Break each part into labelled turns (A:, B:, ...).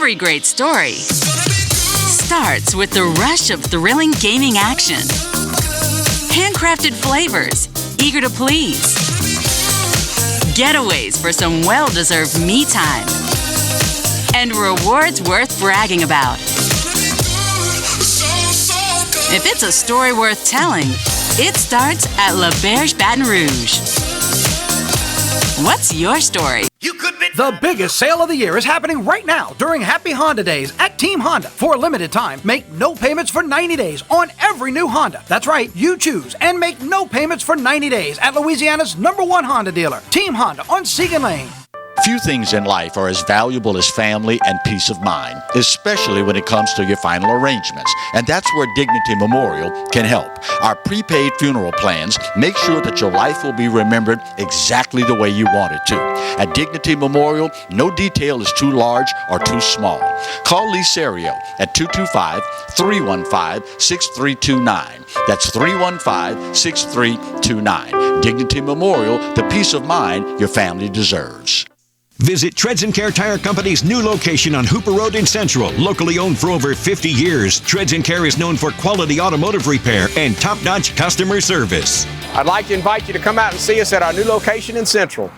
A: Every great story starts with the rush of thrilling gaming action. Handcrafted flavors, eager to please. Getaways for some well-deserved me time. And rewards worth bragging about. If it's a story worth telling, it starts at La Berge Baton Rouge. What's your story?
B: The biggest sale of the year is happening right now during Happy Honda Days at Team Honda. For a limited time, make no payments for 90 days on every new Honda. That's right, you choose and make no payments for 90 days at Louisiana's #1 Honda dealer, Team Honda on Segan Lane.
C: Few things in life are as valuable as family and peace of mind, especially when it comes to your final arrangements. And that's where Dignity Memorial can help. Our prepaid funeral plans make sure that your life will be remembered exactly the way you want it to. At Dignity Memorial, no detail is too large or too small. Call Lee Serio at 225-315-6329. That's 315-6329. Dignity Memorial, the peace of mind your family deserves.
D: Visit Treads & Care Tire Company's new location on Hooper Road in Central. Locally owned for over 50 years, Treads & Care is known for quality automotive repair and top-notch customer service.
E: I'd like to invite you to come out and see us at our new location in Central.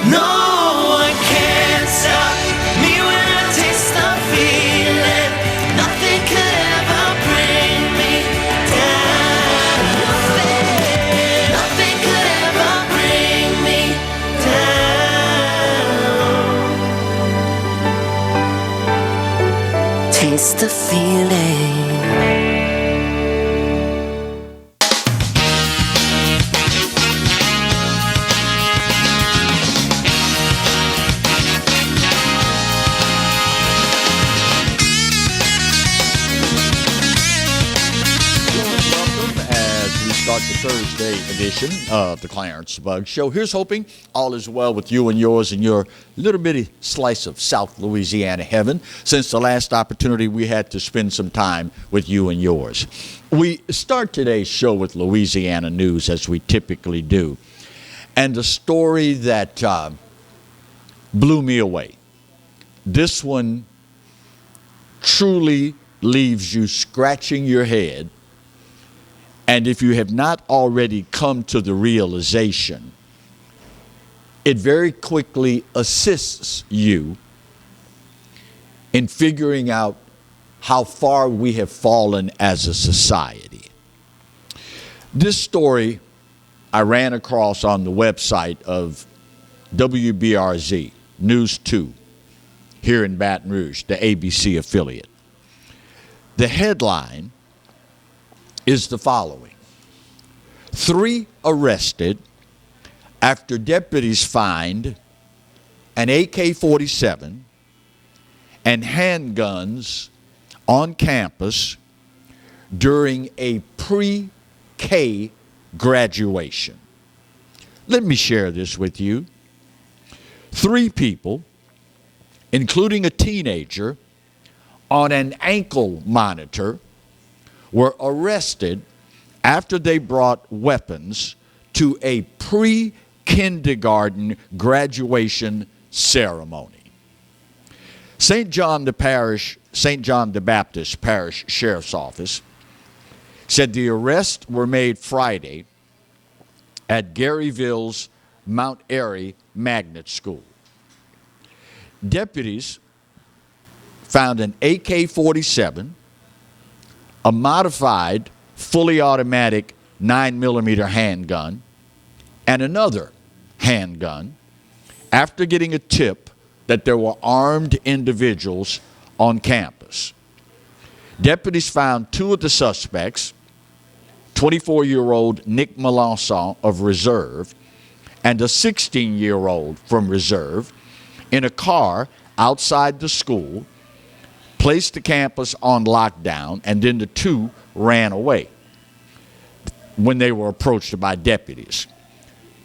F: No one can stop me when I taste the feeling. Nothing could ever bring me down. Nothing could ever bring me down. Taste the feeling.
C: The Thursday edition of the Clarence Bug Show. Here's hoping all is well with you and yours and your little bitty slice of South Louisiana heaven since the last opportunity we had to spend some time with you and yours. We start today's show with Louisiana news as we typically do. And a story that blew me away. This one truly leaves you scratching your head. And if you have not already come to the realization, it very quickly assists you in figuring out how far we have fallen as a society. This story I ran across on the website of WBRZ, News 2, here in Baton Rouge, the ABC affiliate. The headline is the following: 3 arrested after deputies find an AK-47 and handguns on campus during a pre-K graduation. Let me share this with you. 3 people, including a teenager, on an ankle monitor were arrested after they brought weapons to a pre-kindergarten graduation ceremony. St. John the Baptist Parish Sheriff's Office said the arrests were made Friday at Garyville's Mount Airy Magnet School. Deputies found an AK-47, a modified, fully automatic 9mm handgun, and another handgun after getting a tip that there were armed individuals on campus. Deputies found 2 of the suspects, 24-year-old Nick Melanson of Reserve and a 16-year-old from Reserve, in a car outside the school, placed the campus on lockdown, and then the 2 ran away when they were approached by deputies.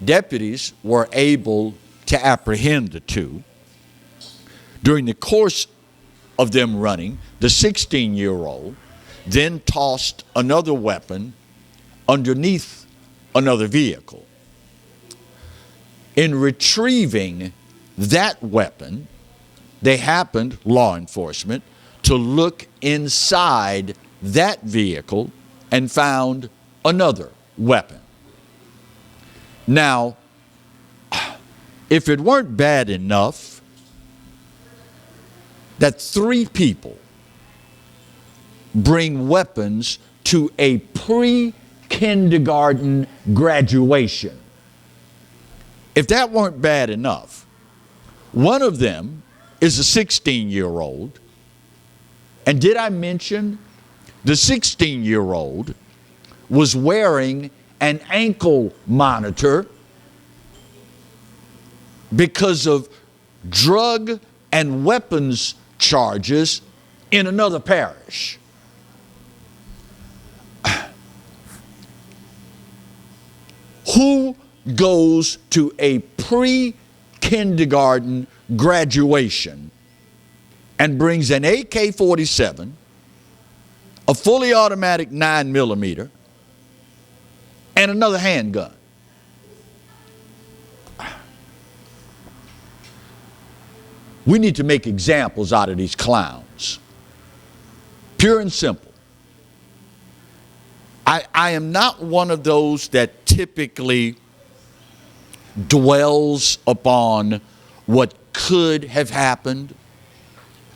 C: Deputies were able to apprehend the 2. During the course of them running, the 16-year-old then tossed another weapon underneath another vehicle. In retrieving that weapon, they happened, law enforcement, to look inside that vehicle and found another weapon. Now, if it weren't bad enough that 3 people bring weapons to a pre-kindergarten graduation, if that weren't bad enough, one of them is a 16-year-old. And did I mention the 16-year-old was wearing an ankle monitor because of drug and weapons charges in another parish? Who goes to a pre-kindergarten graduation and brings an AK-47, a fully automatic 9mm, and another handgun? We need to make examples out of these clowns. Pure and simple. I am not one of those that typically dwells upon what could have happened.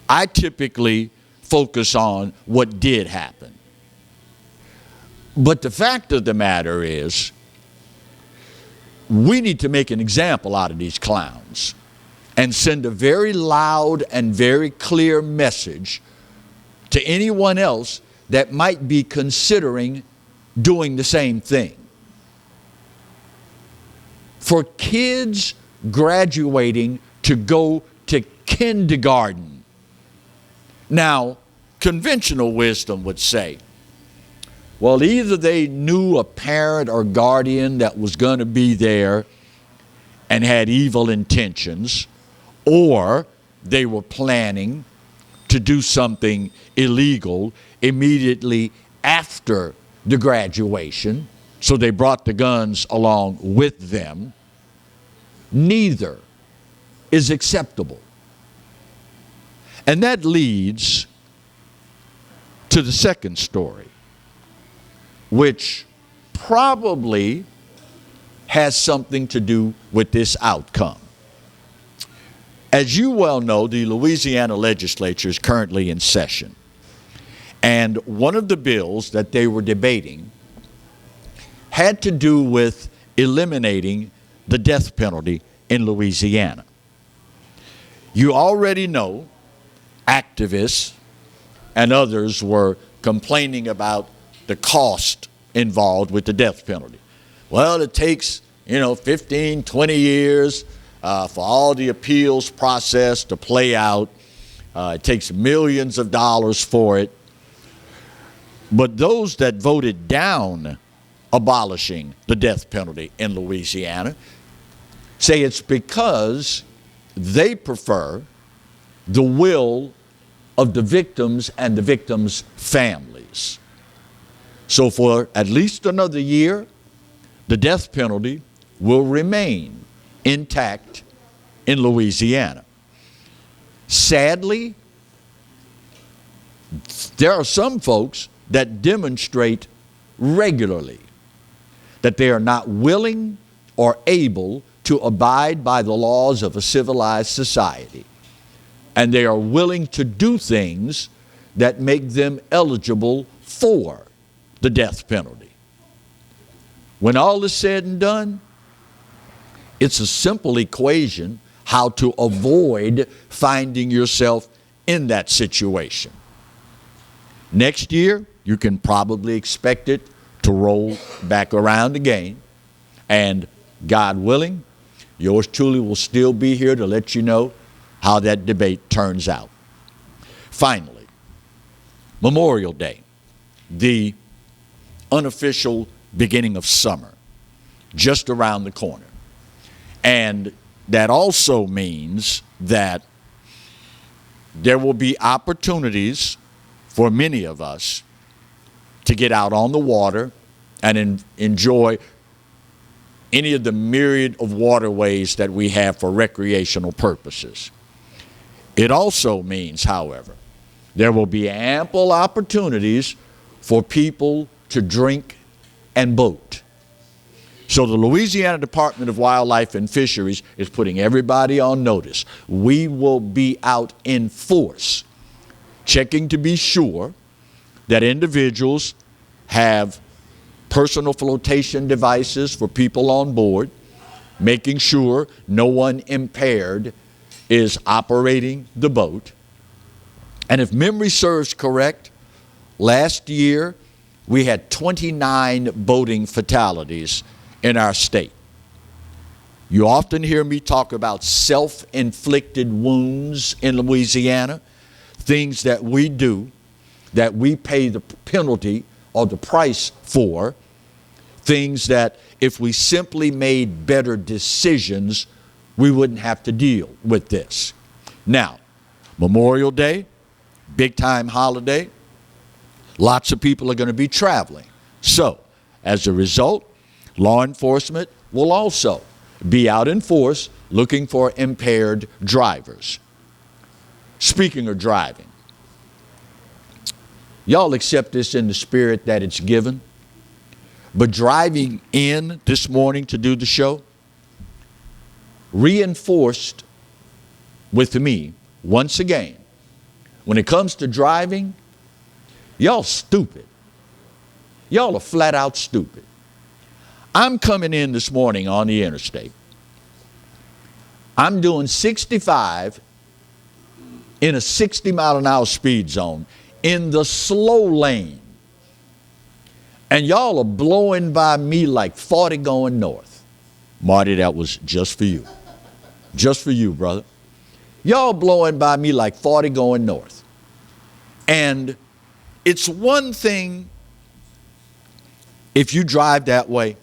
C: I typically focus on what did happen. But the fact of the matter is, we need to make an example out of these clowns and send a very loud and very clear message to anyone else that might be considering doing the same thing. For kids graduating to go to kindergarten. Now, conventional wisdom would say, well, either they knew a parent or guardian that was going to be there and had evil intentions, or they were planning to do something illegal immediately after the graduation, so they brought the guns along with them. Neither is acceptable. And that leads to the second story, which probably has something to do with this outcome. As you well know, the Louisiana legislature is currently in session. And one of the bills that they were debating had to do with eliminating the death penalty in Louisiana. You already know activists and others were complaining about the cost involved with the death penalty. Well, it takes, 15, 20 years for all the appeals process to play out. It takes millions of dollars for it. But those that voted down abolishing the death penalty in Louisiana say it's because they prefer the will of the victims and the victims' families. So for at least another year, the death penalty will remain intact in Louisiana. Sadly, there are some folks that demonstrate regularly that they are not willing or able to abide by the laws of a civilized society. And they are willing to do things that make them eligible for the death penalty. When all is said and done, it's a simple equation how to avoid finding yourself in that situation. Next year, you can probably expect it to roll back around again. And God willing, yours truly will still be here to let you know how that debate turns out. Finally, Memorial Day, the unofficial beginning of summer, just around the corner. And that also means that there will be opportunities for many of us to get out on the water and enjoy any of the myriad of waterways that we have for recreational purposes. It also means, however, there will be ample opportunities for people to drink and boat. So the Louisiana Department of Wildlife and Fisheries is putting everybody on notice. We will be out in force, checking to be sure that individuals have personal flotation devices for people on board, making sure no one impaired is operating the boat. And if memory serves correct, last year we had 29 boating fatalities in our state. You often hear me talk about self-inflicted wounds in Louisiana, things that we do that we pay the penalty or the price for, things that if we simply made better decisions, we wouldn't have to deal with this. Now, Memorial Day, big time holiday, lots of people are going to be traveling. So, as a result, law enforcement will also be out in force looking for impaired drivers. Speaking of driving, y'all accept this in the spirit that it's given. But driving in this morning to do the show reinforced with me once again, when it comes to driving, y'all stupid. Y'all are flat out stupid. I'm coming in this morning on the interstate. I'm doing 65 in a 60 mile an hour speed zone in the slow lane. And y'all are blowing by me like 40 going north. Marty, that was just for you. Just for you, brother. Y'all blowing by me like 40 going north. And it's one thing if you drive that way.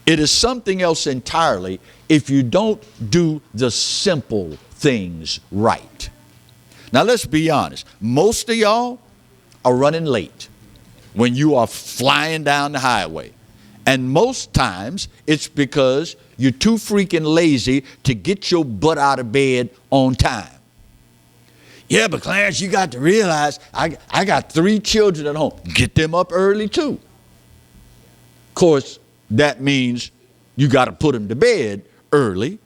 C: It is something else entirely if you don't do the simple things right. Now let's be honest. Most of y'all are running late when you are flying down the highway. And most times it's because you're too freaking lazy to get your butt out of bed on time. Yeah, but Clarence, you got to realize I got 3 children at home. Get them up early too. Of course, that means you got to put them to bed early.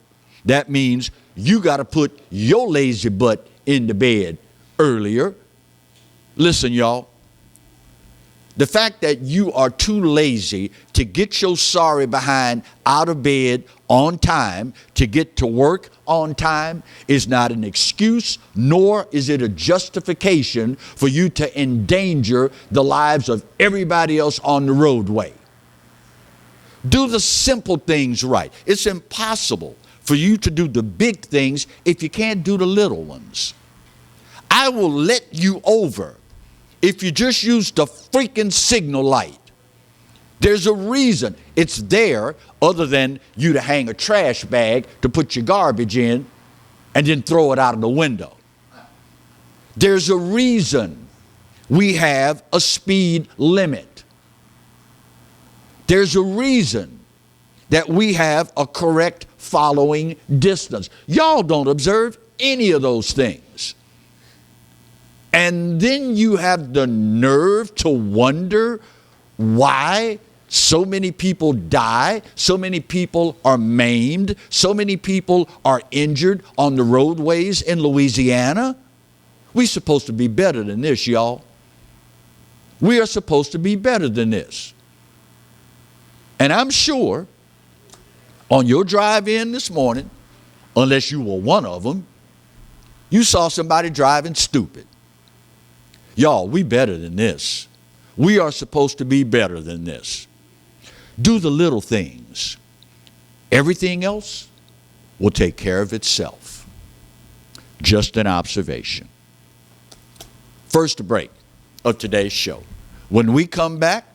C: That means you got to put your lazy butt in the bed earlier. Listen, y'all. The fact that you are too lazy to get your sorry behind out of bed on time, to get to work on time, is not an excuse, nor is it a justification for you to endanger the lives of everybody else on the roadway. Do the simple things right. It's impossible for you to do the big things if you can't do the little ones. I will let you over if you just use the freaking signal light. There's a reason it's there other than you to hang a trash bag to put your garbage in and then throw it out of the window. There's a reason we have a speed limit. There's a reason that we have a correct following distance. Y'all don't observe any of those things. And then you have the nerve to wonder why so many people die, so many people are maimed, so many people are injured on the roadways in Louisiana. We're supposed to be better than this, y'all. We are supposed to be better than this. And I'm sure on your drive in this morning, unless you were one of them, you saw somebody driving stupid. Y'all, we better than this. We are supposed to be better than this. Do the little things. Everything else will take care of itself. Just an observation. First break of today's show. When we come back,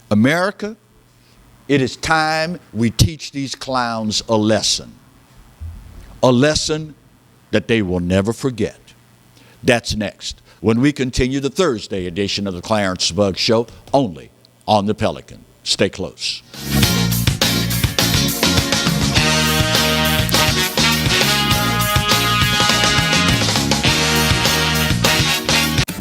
C: America, it is time we teach these clowns a lesson. A lesson that they will never forget. That's next, when we continue the Thursday edition of the Clarence Bug Show, only on the Pelican. Stay close.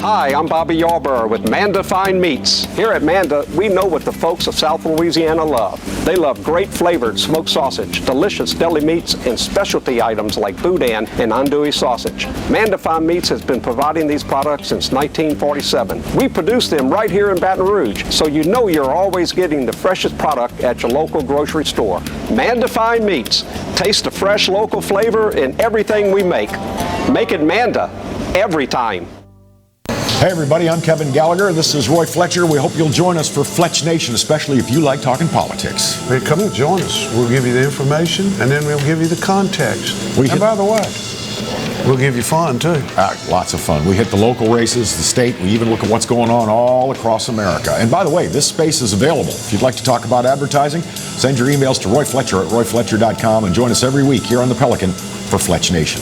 E: Hi, I'm Bobby Yarborough with Manda Fine Meats. Here at Manda, we know what the folks of South Louisiana love. They love great flavored smoked sausage, delicious deli meats, and specialty items like boudin and andouille sausage. Manda Fine Meats has been providing these products since 1947. We produce them right here in Baton Rouge, so you know you're always getting the freshest product at your local grocery store. Manda Fine Meats. Taste the fresh local flavor in everything we make. Make it Manda every time.
G: Hey everybody, I'm Kevin Gallagher. This is Roy Fletcher. We hope you'll join us for Fletch Nation, especially if you like talking politics.
H: Hey, come and join us. We'll give you the information, and then we'll give you the context. And by the way, we'll give you fun, too.
G: Lots of fun. We hit the local races, the state. We even look at what's going on all across America. And by the way, this space is available. If you'd like to talk about advertising, send your emails to Roy Fletcher at royfletcher.com and join us every week here on the Pelican for Fletch Nation.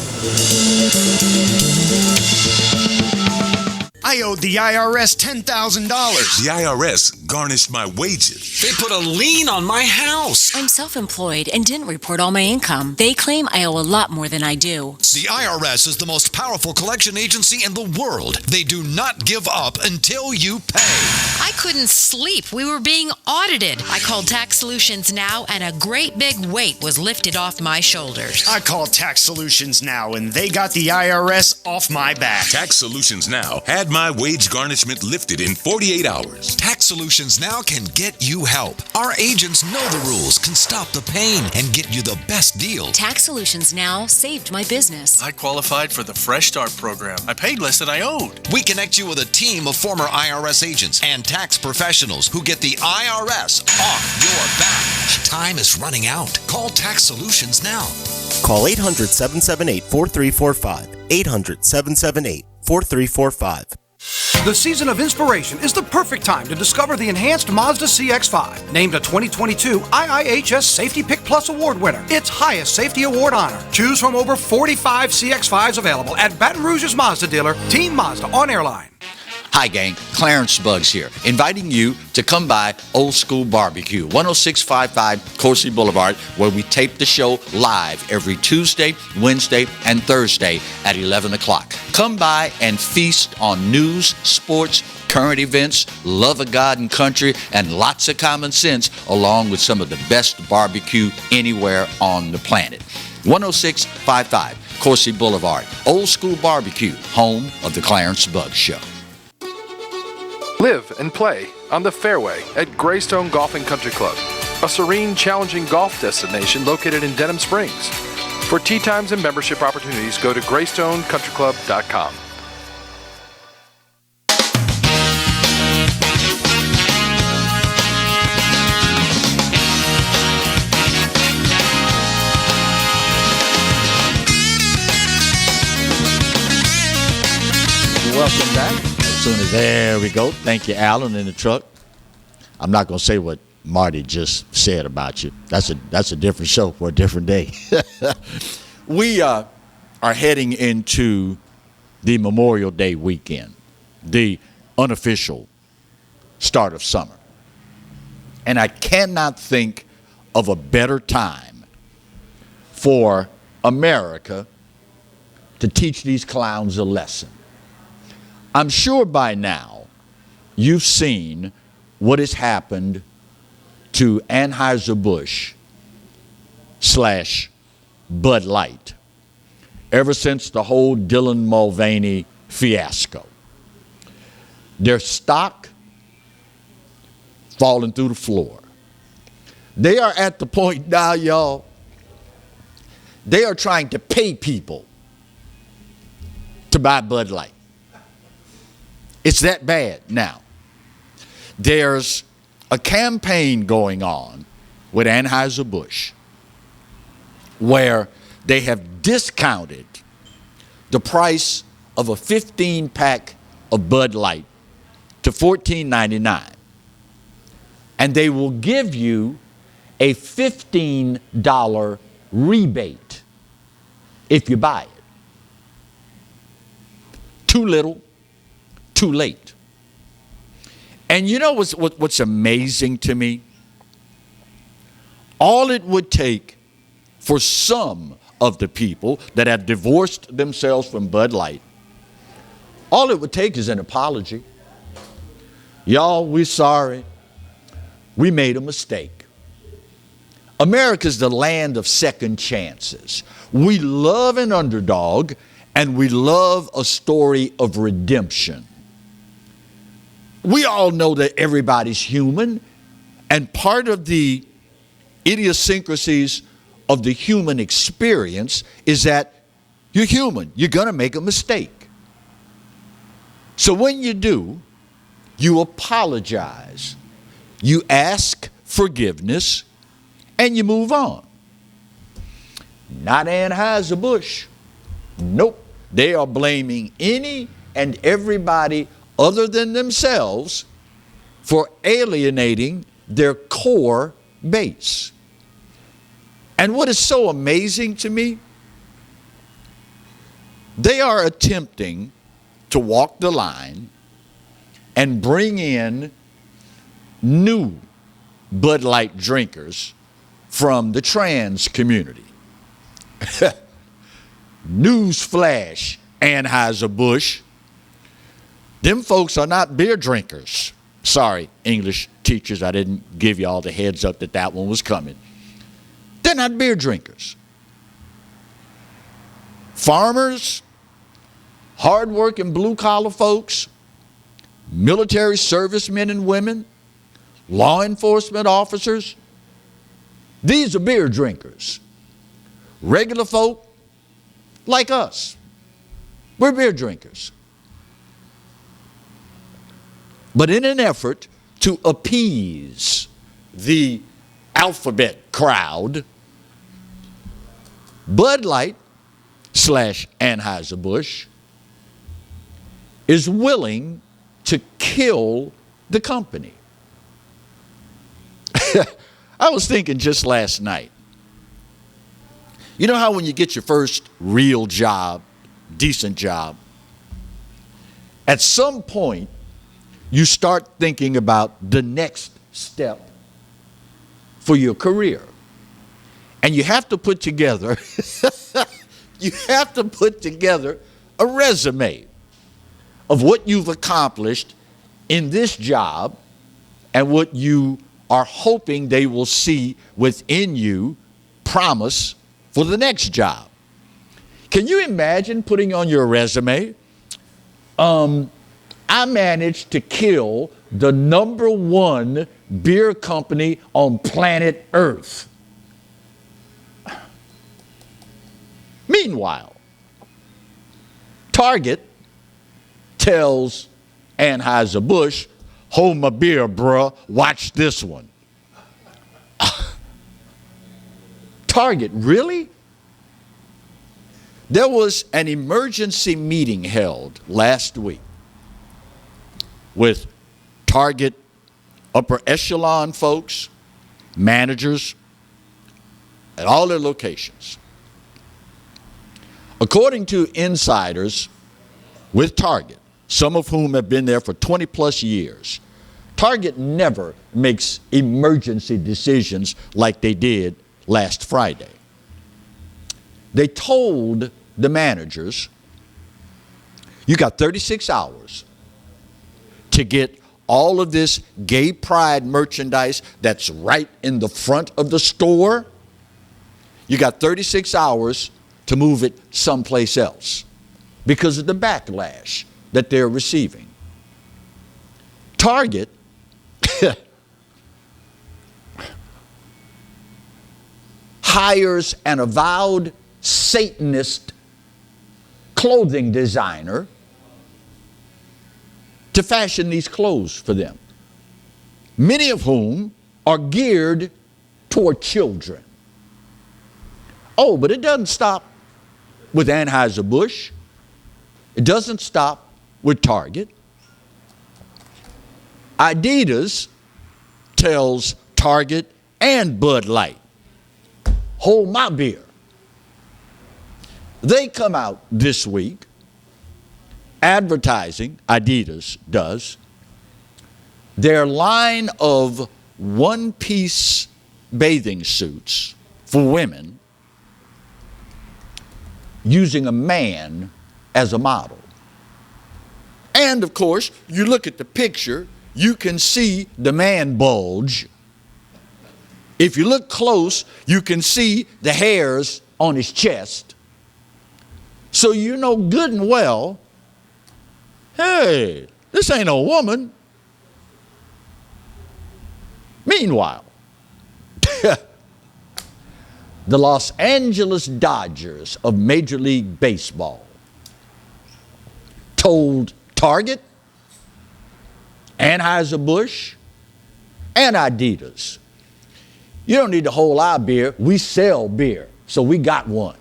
I: I owed the IRS $10,000.
J: The IRS garnished my wages.
I: They put a lien on my house.
K: I'm self-employed and didn't report all my income. They claim I owe a lot more than I do.
I: The IRS is the most powerful collection agency in the world. They do not give up until you pay.
L: I couldn't sleep. We were being audited. I called Tax Solutions Now, and a great big weight was lifted off my shoulders.
I: I called Tax Solutions Now, and they got the IRS off my back.
J: Tax Solutions Now had my wage garnishment lifted in 48 hours.
I: Tax Solutions Now can get you help. Our agents know the rules, can stop the pain, and get you the best deal.
K: Tax Solutions Now saved my business.
M: I qualified for the Fresh Start program. I paid less than I owed.
I: We connect you with a team of former IRS agents and tax professionals who get the IRS off your back. Time is running out. Call Tax Solutions now.
N: Call 800-778-4345. 800-778-4345.
B: The season of inspiration is the perfect time to discover the enhanced Mazda CX-5, named a 2022 IIHS Safety Pick Plus Award winner, its highest safety award honor. Choose from over 45 CX-5s available at Baton Rouge's Mazda dealer, Team Mazda on Airline.
C: Hi, gang. Clarence Bugs here, inviting you to come by Old School Barbecue, 10655 Coursey Boulevard, where we tape the show live every Tuesday, Wednesday, and Thursday at 11 o'clock. Come by and feast on news, sports, current events, love of God and country, and lots of common sense, along with some of the best barbecue anywhere on the planet. 10655 Coursey Boulevard, Old School Barbecue, home of the Clarence Bugs Show.
O: Live and play on the fairway at Greystone Golf and Country Club, a serene, challenging golf destination located in Denham Springs. For tee times and membership opportunities, go to GreystoneCountryClub.com.
C: Welcome back. There we go. Thank you, Alan, in the truck. I'm not going to say what Marty just said about you. That's a different show for a different day. We are heading into the Memorial Day weekend, the unofficial start of summer. And I cannot think of a better time for America to teach these clowns a lesson. I'm sure by now you've seen what has happened to Anheuser-Busch / Bud Light ever since the whole Dylan Mulvaney fiasco. Their stock falling through the floor. They are at the point now, y'all, they are trying to pay people to buy Bud Light. It's that bad now. There's a campaign going on with Anheuser-Busch where they have discounted the price of a 15-pack of Bud Light to $14.99. And they will give you a $15 rebate if you buy it. Too little, too late. And you know what's amazing to me? All it would take for some of the people that have divorced themselves from Bud Light All it would take is an apology. Y'all, we're sorry. We made a mistake. America's the land of second chances. We love an underdog, and we love a story of redemption. We all know that everybody's human, and part of the idiosyncrasies of the human experience is that you're human. You're going to make a mistake. So when you do, you apologize. You ask forgiveness, and you move on. Not Anheuser-Busch. Nope. They are blaming any and everybody other than themselves for alienating their core base. And what is so amazing to me, they are attempting to walk the line and bring in new Bud Light drinkers from the trans community. Newsflash, Anheuser-Busch. Them folks are not beer drinkers. Sorry, English teachers, I didn't give you all the heads up that that one was coming. They're not beer drinkers. Farmers, hardworking blue-collar folks, military servicemen and women, law enforcement officers, these are beer drinkers. Regular folk like us, we're beer drinkers. But in an effort to appease the alphabet crowd, Bud Light / Anheuser-Busch is willing to kill the company. I was thinking just last night, you know how when you get your first real job, decent job, at some point you start thinking about the next step for your career. And you have to put together, a resume of what you've accomplished in this job and what you are hoping they will see within you promise for the next job. Can you imagine putting on your resume, I managed to kill the #1 beer company on planet Earth. Meanwhile, Target tells Anheuser-Busch, hold my beer, bruh, watch this one. Target, really? There was an emergency meeting held last week with Target upper echelon folks, managers, at all their locations. According to insiders with Target, some of whom have been there for 20 plus years, Target never makes emergency decisions like they did last Friday. They told the managers, you got 36 hours to get all of this gay pride merchandise that's right in the front of the store. You got 36 hours to move it someplace else because of the backlash that they're receiving. Target hires an avowed Satanist clothing designer to fashion these clothes for them, many of whom are geared toward children. Oh, but it doesn't stop with Anheuser-Busch. It doesn't stop with Target. Adidas tells Target and Bud Light, hold my beer. They come out this week advertising, Adidas does, their line of one-piece bathing suits for women using a man as a model. And of course, you look at the picture, you can see the man bulge. If you look close, you can see the hairs on his chest. So you know good and well, hey, this ain't a woman. Meanwhile, the Los Angeles Dodgers of Major League Baseball told Target, Anheuser-Busch, and Adidas, you don't need to hold our beer. We sell beer, so we got one.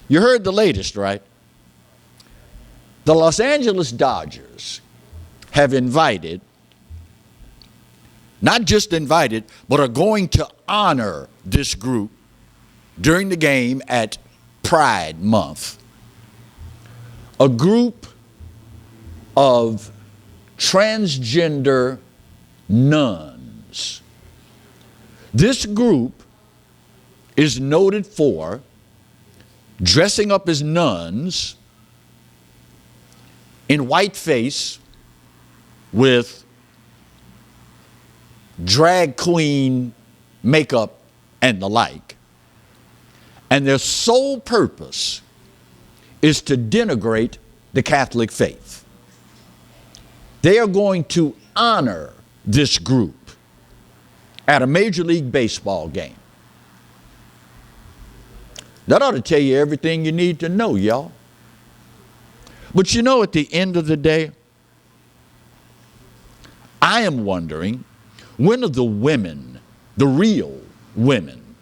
C: You heard the latest, right? The Los Angeles Dodgers have invited, not just invited, but are going to honor this group during the game at Pride Month. A group of transgender nuns. This group is noted for dressing up as nuns in whiteface with drag queen makeup and the like. And their sole purpose is to denigrate the Catholic faith. They are going to honor this group at a Major League Baseball game. That ought to tell you everything you need to know, y'all. But you know, at the end of the day, I am wondering, when are the women, the real women,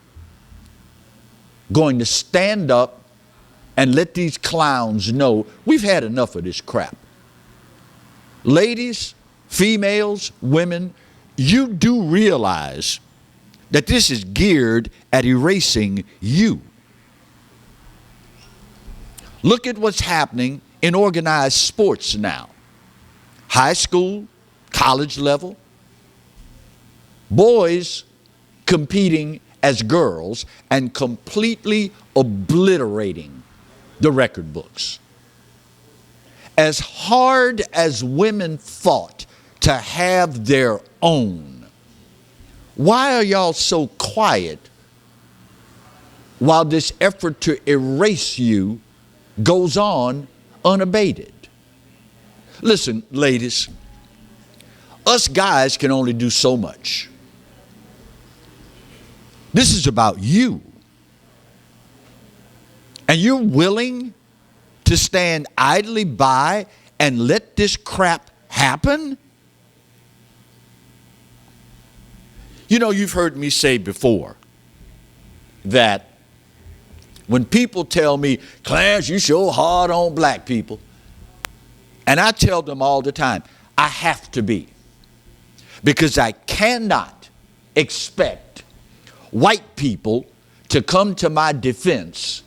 C: going to stand up and let these clowns know we've had enough of this crap? Ladies, females, women, you do realize that this is geared at erasing you. Look at what's happening in organized sports now. High school, college level. Boys competing as girls and completely obliterating the record books. As hard as women fought to have their own, why are y'all so quiet while this effort to erase you goes on unabated? Listen, ladies, us guys can only do so much. This is about you. And you're willing to stand idly by and let this crap happen? You know, you've heard me say before that when people tell me, Clarence, you sure hard on black people. And I tell them all the time, I have to be. Because I cannot expect white people to come to my defense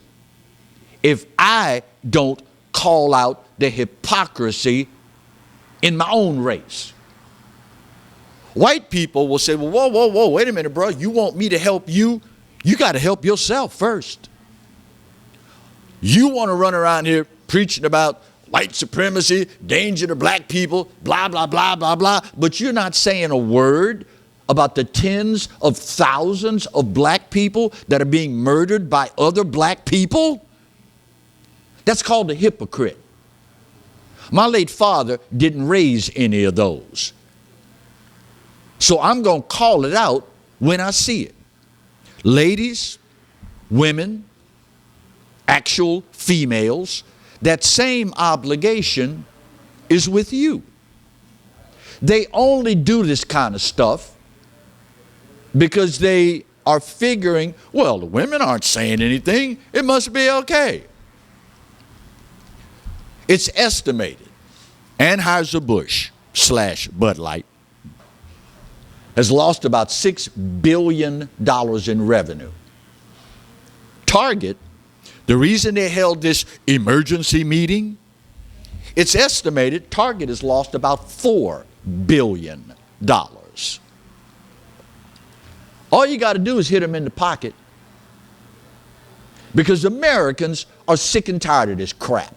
C: if I don't call out the hypocrisy in my own race. White people will say, well, whoa, wait a minute, bro. You want me to help you? You got to help yourself first. You want to run around here preaching about white supremacy, danger to black people, blah, blah, blah, blah, blah, but you're not saying a word about the tens of thousands of black people that are being murdered by other black people? That's called a hypocrite. My late father didn't raise any of those. So I'm going to call it out when I see it. Ladies, women, actual females, that same obligation is with you. They only do this kind of stuff because they are figuring, well, the women aren't saying anything, it must be okay. It's estimated Anheuser-Busch / Bud Light has lost about $6 billion in revenue. Target, the reason they held this emergency meeting, it's estimated Target has lost about $4 billion. All you got to do is hit them in the pocket, because Americans are sick and tired of this crap.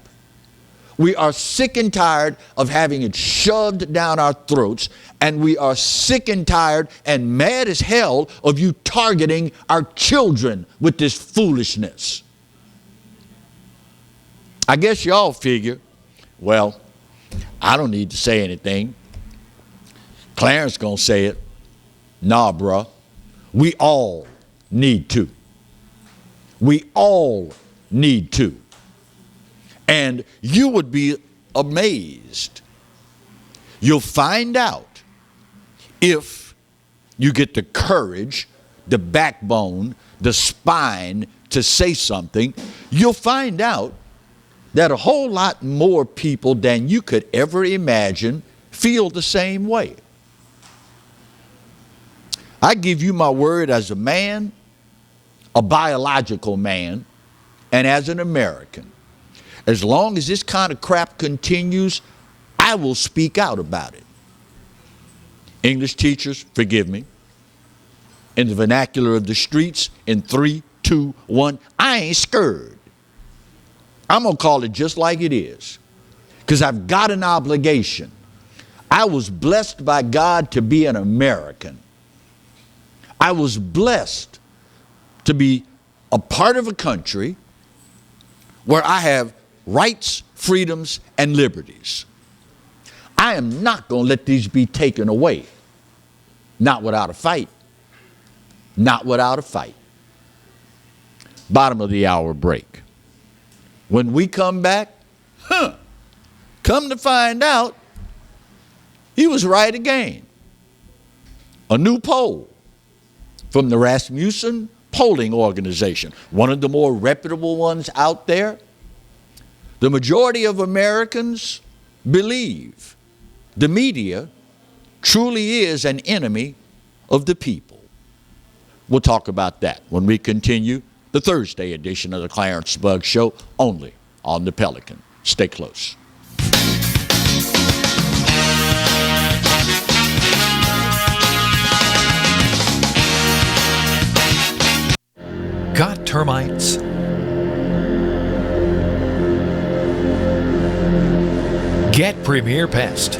C: We are sick and tired of having it shoved down our throats, and we are sick and tired and mad as hell of you targeting our children with this foolishness. I guess y'all figure, well, I don't need to say anything. Clarence gonna say it. Nah, bruh. We all need to. We all need to. And you would be amazed. You'll find out if you get the courage, the backbone, the spine to say something. You'll find out that a whole lot more people than you could ever imagine feel the same way. I give you my word as a man, a biological man, and as an American. As long as this kind of crap continues, I will speak out about it. English teachers, forgive me. In the vernacular of the streets, in 3, 2, 1, I ain't scared. I'm going to call it just like it is, because I've got an obligation. I was blessed by God to be an American. I was blessed to be a part of a country where I have rights, freedoms, and liberties. I am not going to let these be taken away. Not without a fight. Not without a fight. Bottom of the hour break. When we come back, come to find out, he was right again. A new poll from the Rasmussen polling organization, one of the more reputable ones out there. The majority of Americans believe the media truly is an enemy of the people. We'll talk about that when we continue the Thursday edition of the Clarence Bugg Show, only on the Pelican. Stay close.
N: Got termites? Get Premier Pest.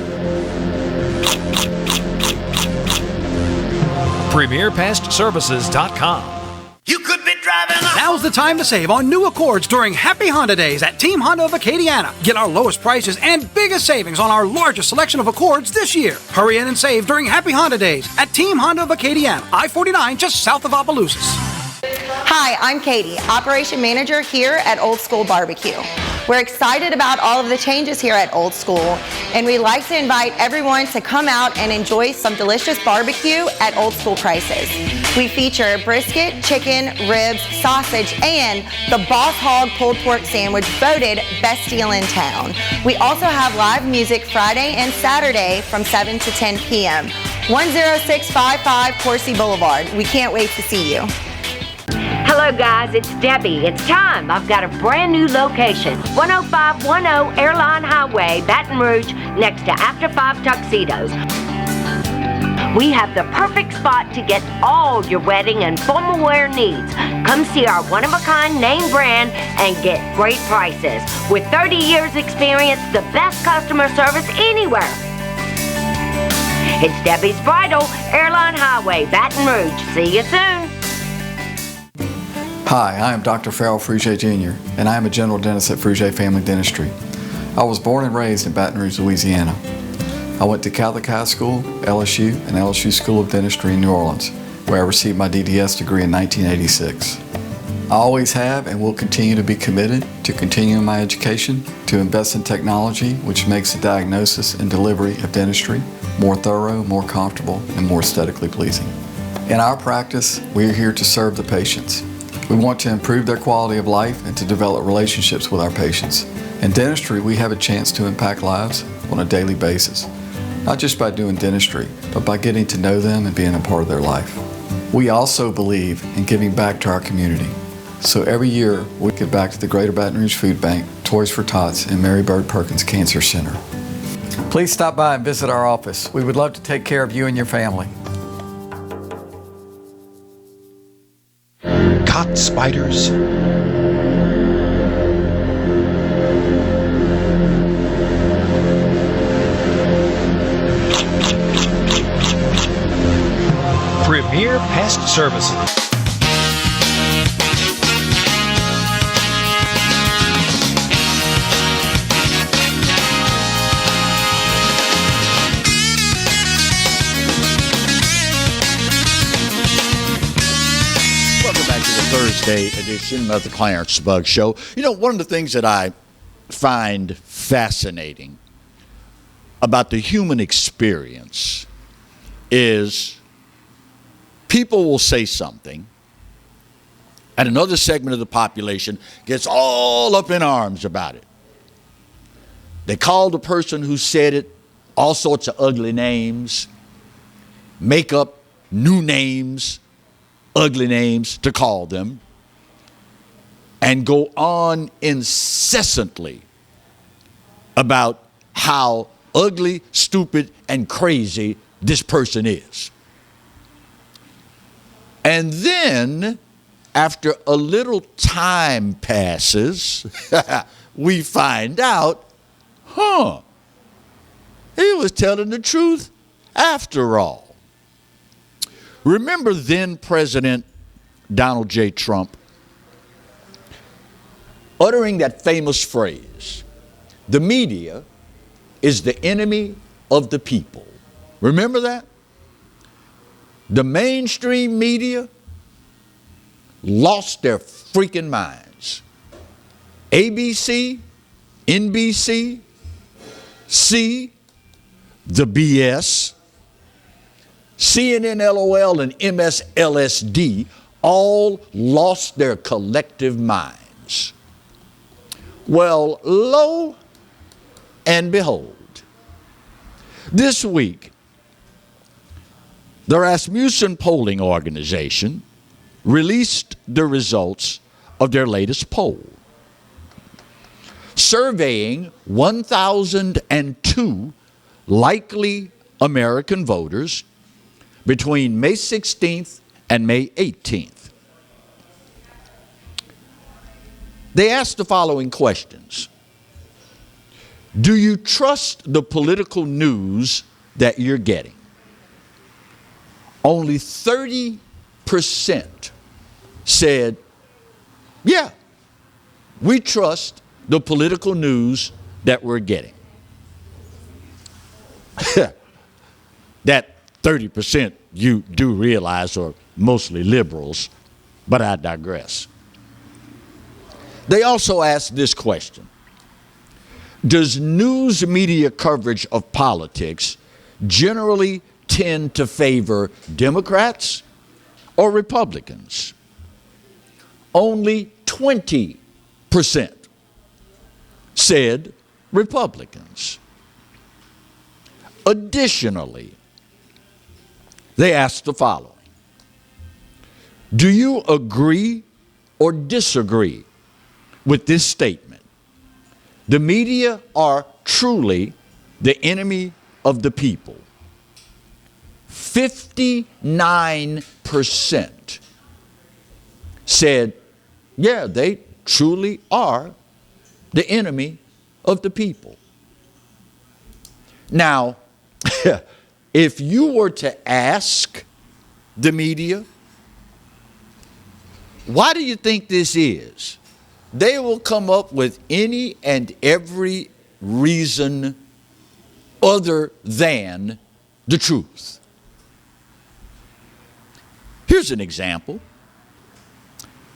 N: PremierPestServices.com.
B: You could be driving. Now's the time to save on new Accords during Happy Honda Days at Team Honda of Acadiana. Get our lowest prices and biggest savings on our largest selection of Accords this year. Hurry in and save during Happy Honda Days at Team Honda of Acadiana, I-49 just south of Opelousas.
P: Hi, I'm Katie, Operation Manager here at Old School Barbecue. We're excited about all of the changes here at Old School, and we'd like to invite everyone to come out and enjoy some delicious barbecue at Old School prices. We feature brisket, chicken, ribs, sausage, and the Boss Hog pulled pork sandwich voted best deal in town. We also have live music Friday and Saturday from 7 to 10 p.m. 10655 Coursey Boulevard. We can't wait to see you.
Q: Hello guys, it's Debbie. It's time. I've got a brand new location. 10510 Airline Highway, Baton Rouge, next to After 5 Tuxedos. We have the perfect spot to get all your wedding and formal wear needs. Come see our one-of-a-kind name brand and get great prices. With 30 years experience, the best customer service anywhere. It's Debbie's Bridal, Airline Highway, Baton Rouge. See you soon.
R: Hi, I am Dr. Farrell Frugier Jr., and I am a general dentist at Frugier Family Dentistry. I was born and raised in Baton Rouge, Louisiana. I went to Catholic High School, LSU, and LSU School of Dentistry in New Orleans, where I received my DDS degree in 1986. I always have and will continue to be committed to continuing my education, to invest in technology which makes the diagnosis and delivery of dentistry more thorough, more comfortable, and more aesthetically pleasing. In our practice, we are here to serve the patients. We want to improve their quality of life and to develop relationships with our patients. In dentistry, we have a chance to impact lives on a daily basis, not just by doing dentistry, but by getting to know them and being a part of their life. We also believe in giving back to our community. So every year, we give back to the Greater Baton Rouge Food Bank, Toys for Tots, and Mary Bird Perkins Cancer Center. Please stop by and visit our office. We would love to take care of you and your family.
S: Caught spiders?
N: Premier Pest Services.
C: Thursday edition of the Clarence Bug Show. You know, one of the things that I find fascinating about the human experience is people will say something and another segment of the population gets all up in arms about it. They call the person who said it all sorts of ugly names, make up new names, ugly names to call them, and go on incessantly about how ugly, stupid, and crazy this person is. And then, after a little time passes, we find out, he was telling the truth after all. Remember then President Donald J. Trump uttering that famous phrase, the media is the enemy of the people. Remember that? The mainstream media lost their freaking minds. ABC, NBC, the BS, CNN, LOL, and MSLSD all lost their collective minds. Well, lo and behold, this week, the Rasmussen polling organization released the results of their latest poll, surveying 1,002 likely American voters between May 16th and May 18th. They asked the following questions. Do you trust the political news that you're getting? Only 30% said, yeah, we trust the political news that we're getting. That 30% you do realize are mostly liberals, but I digress. They also asked this question. Does news media coverage of politics generally tend to favor Democrats or Republicans? Only 20% said Republicans. Additionally, they asked the following. Do you agree or disagree with this statement? The media are truly the enemy of the people. 59% said, yeah, they truly are the enemy of the people. Now, if you were to ask the media, why do you think this is? They will come up with any and every reason other than the truth. Here's an example.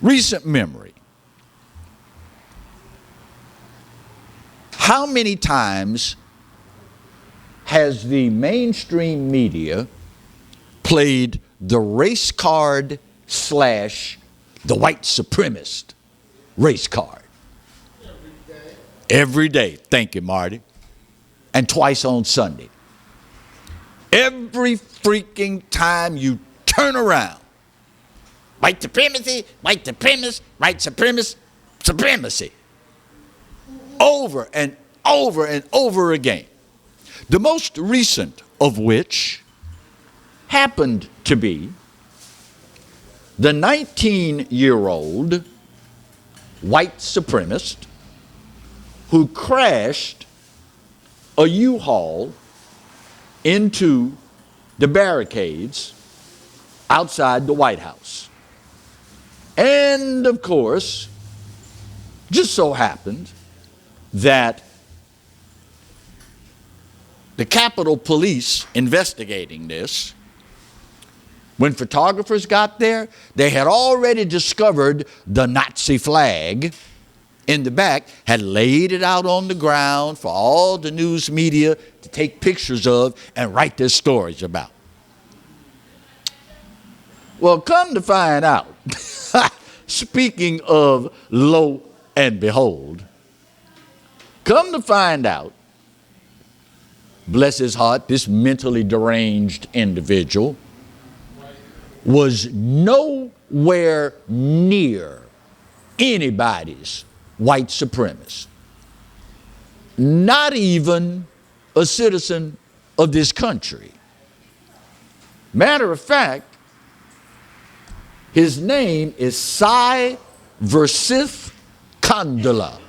C: Recent memory. How many times has the mainstream media played the race card / the white supremacist race card? Every day. Thank you, Marty. And twice on Sunday. Every freaking time you turn around. White supremacy, white supremacist, white supremacist, supremacy. Over and over and over again. The most recent of which happened to be the 19-year-old white supremacist who crashed a U-Haul into the barricades outside the White House. And of course, just so happened that the Capitol Police investigating this, when photographers got there, they had already discovered the Nazi flag in the back, had laid it out on the ground for all the news media to take pictures of and write their stories about. Well, come to find out, speaking of lo and behold, come to find out, bless his heart, this mentally deranged individual was nowhere near anybody's white supremacist. Not even a citizen of this country. Matter of fact, his name is Sai Versith Kandala.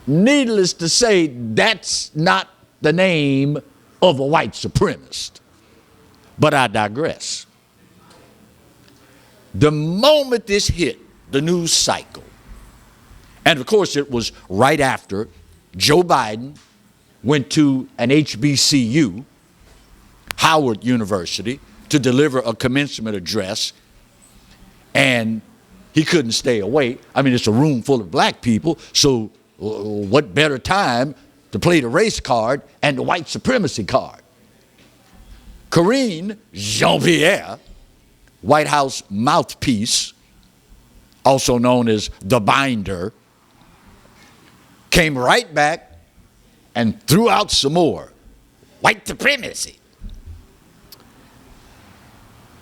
C: Needless to say, that's not the name of a white supremacist. But I digress. The moment this hit the news cycle, and of course it was right after Joe Biden went to an HBCU, Howard University, to deliver a commencement address, and he couldn't stay away. I mean, it's a room full of black people, so what better time to play the race card and the white supremacy card? Karine Jean-Pierre, White House mouthpiece, also known as the binder, came right back and threw out some more white supremacy.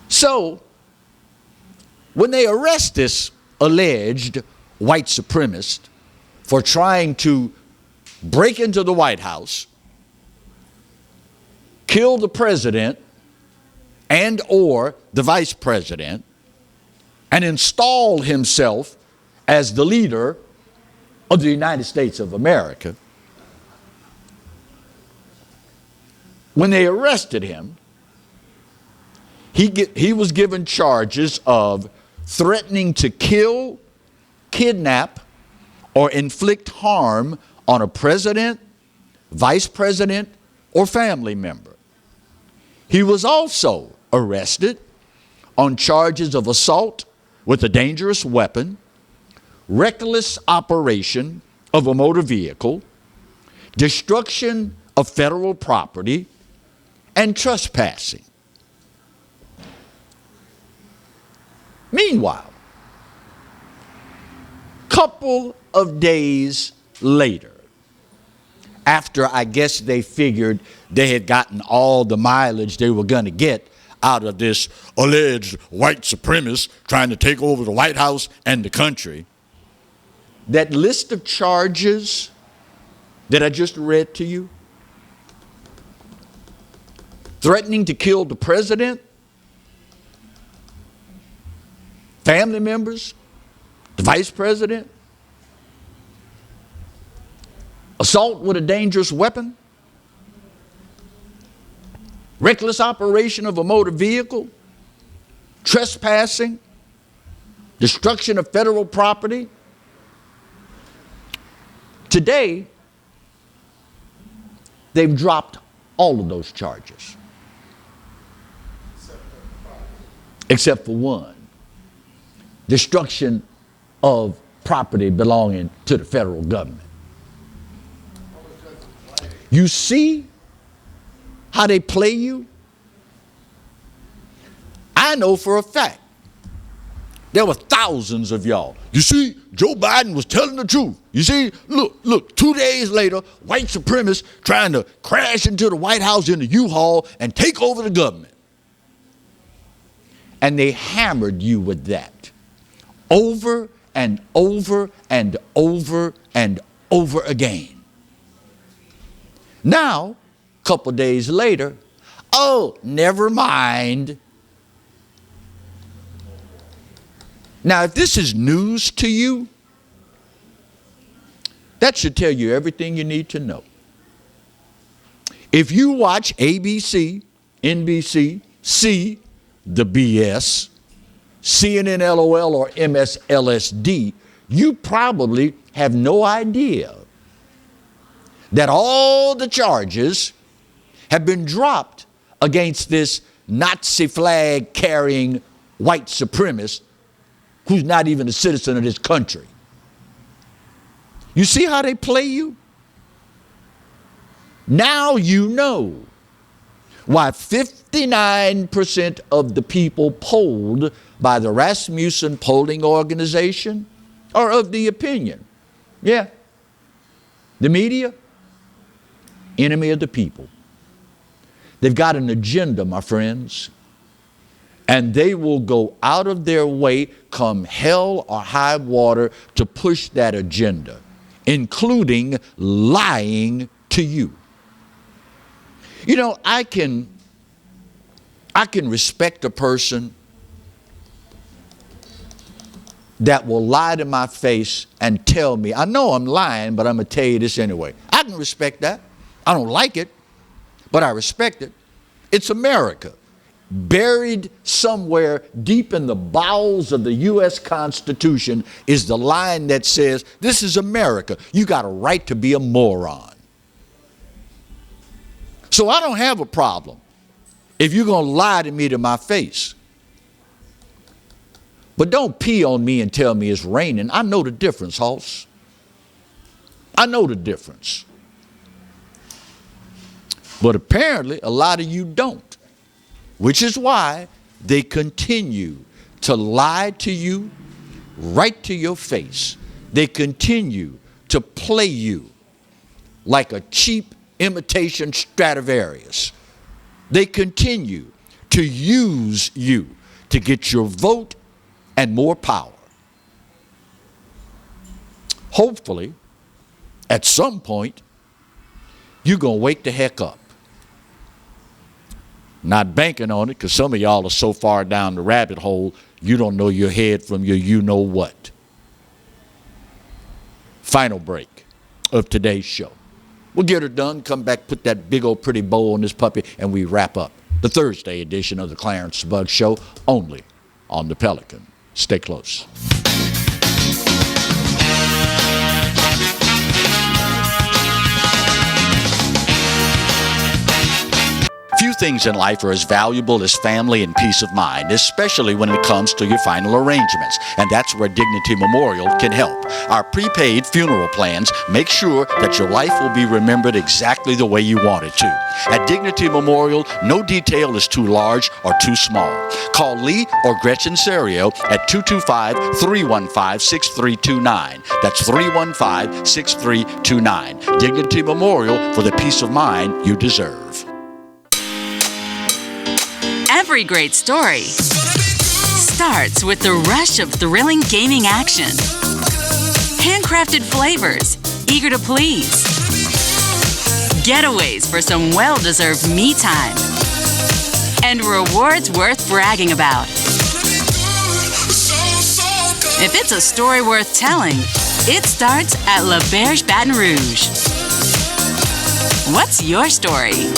C: So, when they arrest this alleged white supremacist for trying to break into the White House, kill the president and or the vice president, and install himself as the leader of the United States of America, when they arrested him, he was given charges of threatening to kill, kidnap, or inflict harm on a president, vice president, or family member. He was also arrested on charges of assault with a dangerous weapon, reckless operation of a motor vehicle, destruction of federal property, and trespassing. Meanwhile, couple of days later, after I guess they figured they had gotten all the mileage they were going to get out of this alleged white supremacist trying to take over the White House and the country, that list of charges that I just read to you, threatening to kill the president, family members, the vice president, assault with a dangerous weapon, reckless operation of a motor vehicle, trespassing, destruction of federal property. Today, they've dropped all of those charges, except for one: destruction of property belonging to the federal government. You see how they play you? I know for a fact there were thousands of y'all. You see, Joe Biden was telling the truth. You see, look, 2 days later, white supremacists trying to crash into the White House in the U-Haul and take over the government. And they hammered you with that over and over and over and over again. Now, a couple days later, oh, never mind. Now, if this is news to you, that should tell you everything you need to know. If you watch ABC, NBC, see the BS, CNN LOL or MSLSD, you probably have no idea that all the charges have been dropped against this Nazi flag carrying white supremacist who's not even a citizen of this country. You see how they play you? Now you know why 59% of the people polled by the Rasmussen polling organization are of the opinion. Yeah. The media, enemy of the people. They've got an agenda, my friends, and they will go out of their way, come hell or high water, to push that agenda, including lying to you. You know, I can respect a person that will lie to my face and tell me, I know I'm lying, but I'm going to tell you this anyway. I can respect that. I don't like it, but I respect it. It's America. Buried somewhere deep in the bowels of the U.S. Constitution is the line that says, this is America. You got a right to be a moron. So I don't have a problem if you're going to lie to me to my face. But don't pee on me and tell me it's raining. I know the difference, Hoss. I know the difference. But apparently a lot of you don't, which is why they continue to lie to you right to your face. They continue to play you like a cheap imitation Stradivarius. They continue to use you to get your vote and more power. Hopefully, at some point, you're going to wake the heck up. Not banking on it, because some of y'all are so far down the rabbit hole, you don't know your head from your you-know-what. Final break of today's show. We'll get her done, come back, put that big old pretty bow on this puppy, and we wrap up the Thursday edition of the Clarence Bug Show, only on the Pelican. Stay close. Few things in life are as valuable as family and peace of mind, especially when it comes to your final arrangements. And that's where Dignity Memorial can help. Our prepaid funeral plans make sure that your life will be remembered exactly the way you want it to. At Dignity Memorial, no detail is too large or too small. Call Lee or Gretchen Serio at 225-315-6329. That's 315-6329. Dignity Memorial, for the peace of mind you deserve.
A: Every great story starts with the rush of thrilling gaming action. Handcrafted flavors, eager to please. Getaways for some well-deserved me time. And rewards worth bragging about. If it's a story worth telling, it starts at La Berge Baton Rouge. What's your story?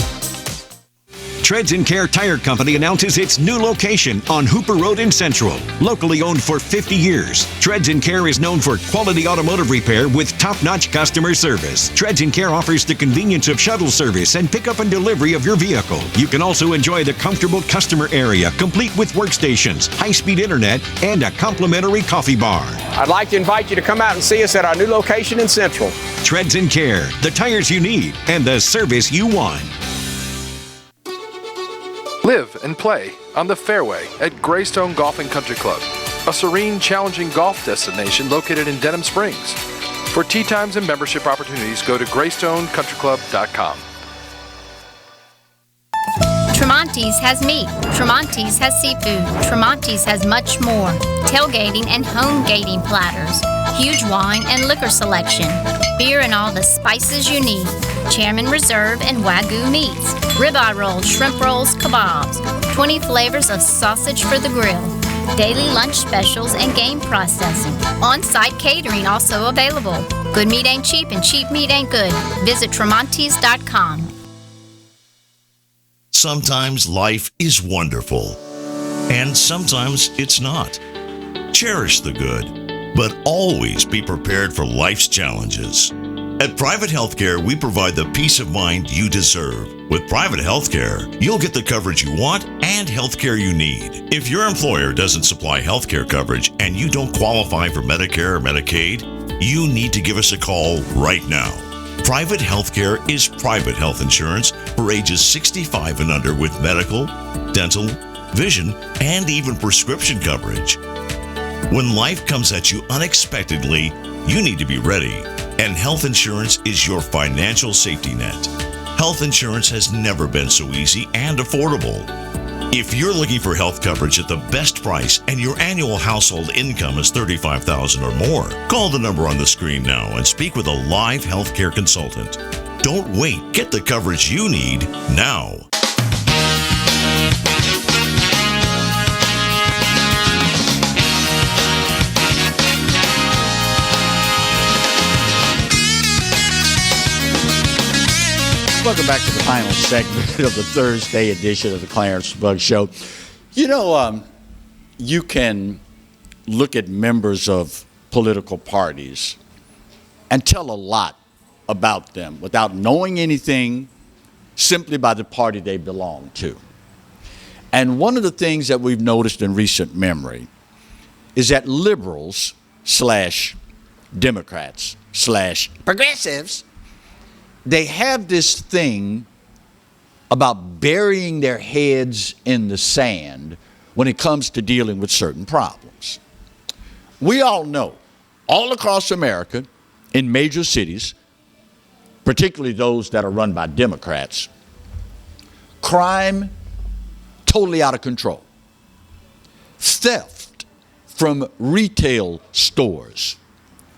D: Treads & Care Tire Company announces its new location on Hooper Road in Central. Locally owned for 50 years, Treads & Care is known for quality automotive repair with top-notch customer service. Treads & Care offers the convenience of shuttle service and pickup and delivery of your vehicle. You can also enjoy the comfortable customer area, complete with workstations, high-speed internet, and a complimentary coffee bar.
E: I'd like to invite you to come out and see us at our new location in Central.
D: Treads & Care, the tires you need and the service you want.
O: Live and play on the fairway at Greystone Golf and Country Club, a serene, challenging golf destination located in Denham Springs. For tee times and membership opportunities, go to greystonecountryclub.com.
S: Tremonti's has meat. Tremonti's has seafood. Tremonti's has much more. Tailgating and home gating platters. Huge wine and liquor selection. Beer and all the spices you need. Chairman Reserve and Wagyu meats. Ribeye rolls, shrimp rolls, kebabs. 20 flavors of sausage for the grill. Daily lunch specials and game processing. On-site catering also available. Good meat ain't cheap and cheap meat ain't good. Visit Tremonti's.com.
T: Sometimes life is wonderful, and sometimes it's not. Cherish the good, but always be prepared for life's challenges. At Private Healthcare, we provide the peace of mind you deserve. With Private Healthcare, you'll get the coverage you want and healthcare you need. If your employer doesn't supply healthcare coverage and you don't qualify for Medicare or Medicaid, you need to give us a call right now. Private Healthcare is private health insurance for ages 65 and under with medical, dental, vision, and even prescription coverage. When life comes at you unexpectedly, you need to be ready, and health insurance is your financial safety net. Health insurance has never been so easy and affordable. If you're looking for health coverage at the best price and your annual household income is $35,000 or more, call the number on the screen now and speak with a live healthcare consultant. Don't wait. Get the coverage you need now.
C: Welcome back to the final segment of the Thursday edition of the Clarence Bug Show. You know, you can look at members of political parties and tell a lot about them without knowing anything, simply by the party they belong to. And one of the things that we've noticed in recent memory is that liberals / Democrats / progressives, they have this thing about burying their heads in the sand when it comes to dealing with certain problems. We all know, all across America, in major cities, particularly those that are run by Democrats, crime totally out of control. Theft from retail stores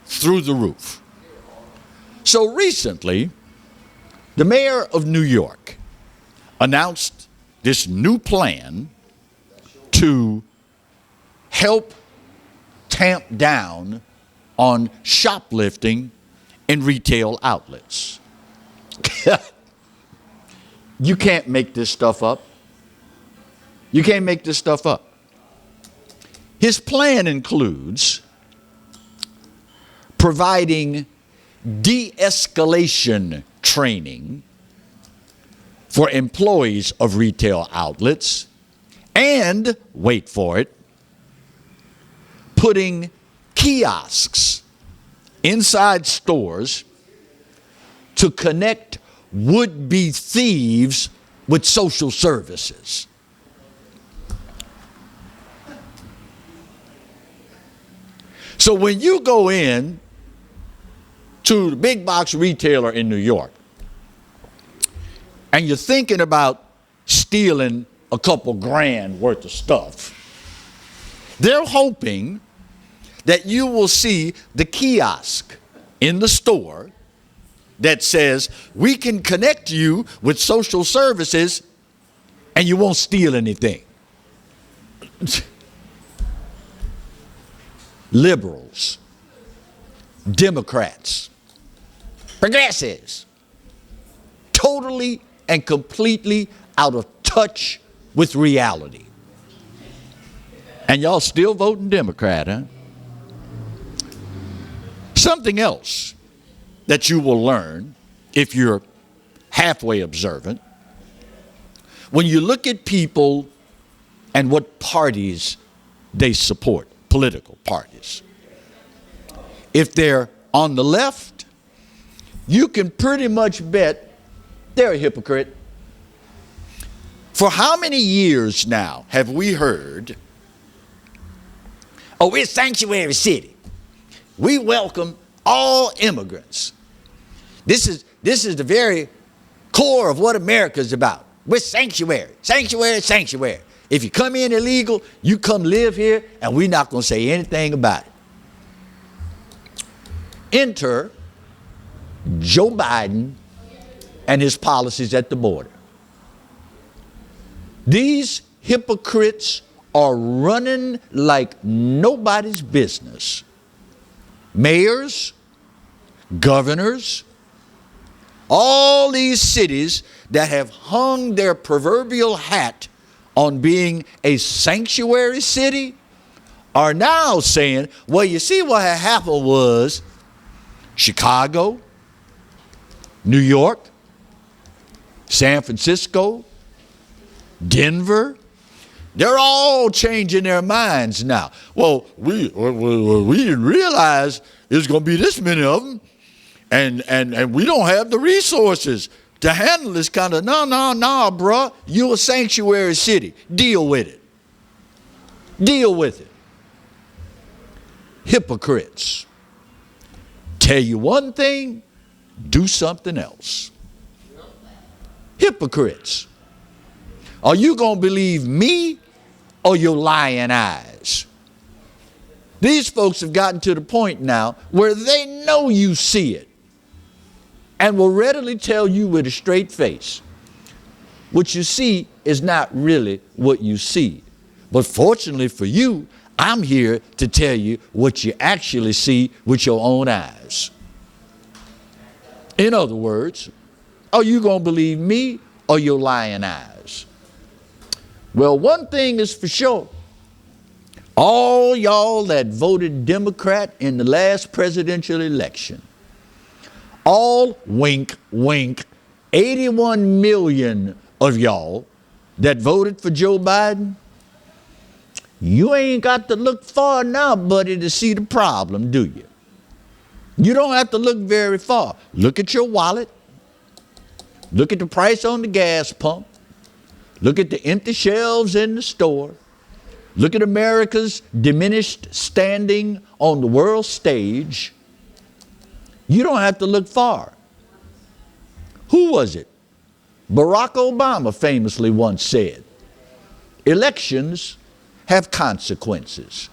C: through the roof. So recently, the mayor of New York announced this new plan to help tamp down on shoplifting in retail outlets. You can't make this stuff up. You can't make this stuff up. His plan includes providing de-escalation training for employees of retail outlets and, wait for it, putting kiosks inside stores to connect would-be thieves with social services. So when you go in to the big box retailer in New York and you're thinking about stealing a couple grand worth of stuff, they're hoping that you will see the kiosk in the store that says, we can connect you with social services and you won't steal anything. Liberals, Democrats, progressives, totally and completely out of touch with reality. And y'all still voting Democrat, huh? Something else that you will learn if you're halfway observant, when you look at people and what parties they support, political parties. If they're on the left, you can pretty much bet they're a hypocrite. For how many years now have we heard, oh, we're a sanctuary city. We welcome all immigrants. This is the very core of what America's about. We're sanctuary, sanctuary, sanctuary. If you come in illegal, you come live here, and we're not going to say anything about it. Enter Joe Biden and his policies at the border. These hypocrites are running like nobody's business. Mayors, governors, All these cities that have hung their proverbial hat on being a sanctuary city are now saying, well, you see what had happened was Chicago, New York, San Francisco, Denver, they're all changing their minds now. Well, we didn't realize there's going to be this many of them, and we don't have the resources to handle this kind of, no, bruh. You're a sanctuary city. Deal with it. Deal with it. Hypocrites. Tell you one thing, do something else. Hypocrites. Are you going to believe me or your lying eyes? These folks have gotten to the point now where they know you see it and will readily tell you with a straight face, what you see is not really what you see. But fortunately for you, I'm here to tell you what you actually see with your own eyes. In other words, are you going to believe me or your lying eyes? Well, one thing is for sure. All y'all that voted Democrat in the last presidential election, all wink, 81 million of y'all that voted for Joe Biden, you ain't got to look far now, buddy, to see the problem, do you? You don't have to look very far. Look at your wallet. Look at the price on the gas pump. Look at the empty shelves in the store. Look at America's diminished standing on the world stage. You don't have to look far. Who was it? Barack Obama famously once said, elections have consequences.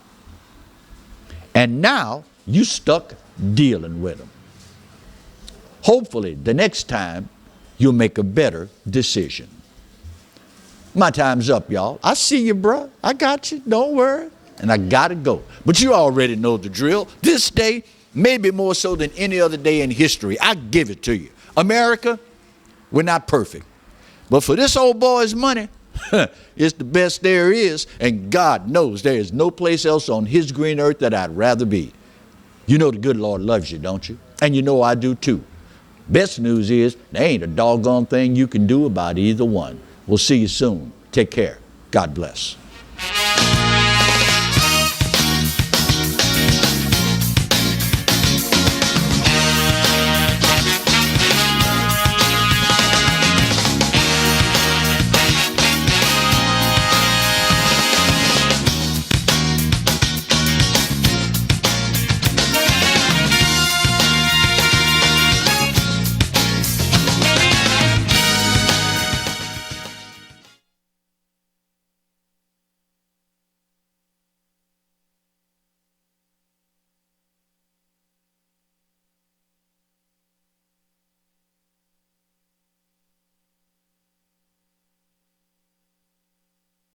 C: And now you stuck dealing with them. Hopefully the next time you'll make a better decision. My time's up, y'all. I see you, bruh. I got you. Don't worry. And I gotta go. But you already know the drill. This day, maybe more so than any other day in history, I give it to you. America, we're not perfect. But for this old boy's money, it's the best there is. And God knows there is no place else on his green earth that I'd rather be. You know the good Lord loves you, don't you? And you know I do too. Best news is there ain't a doggone thing you can do about either one. We'll see you soon. Take care. God bless.